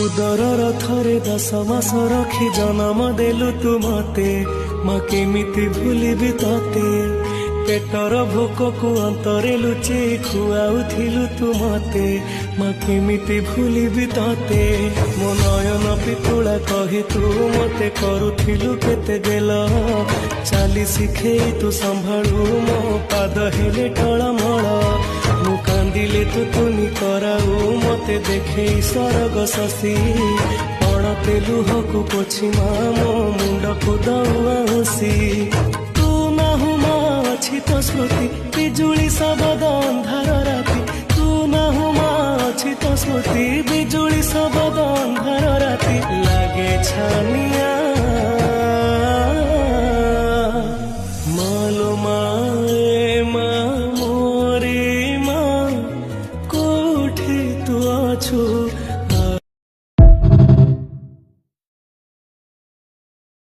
उदरर थरे 10 मास रखी जन्म देलु तु मते माँ केमिति भूलिबि तते पेटर भोक को अंतरे लुचे खुआउथिलु तु मते माँ केमिति भूलिबि तते मो नयन पितुला कहि तू मते करुथिलु केते गेल चाली शिखेई तू संभाळु मो पाद हेले टळमळ मु कांदिले तू तुनी कराऊ मते देखे स्वर्ग शशि पड़ते लुहकु पोछि मो मुंड को दउसी तू नाहु मा अछि तो स्मृति बिजुली सबद अंधार राति तू नाहु मा अछि तो स्मृति बिजुली सबद अंधार राति लागे छानिया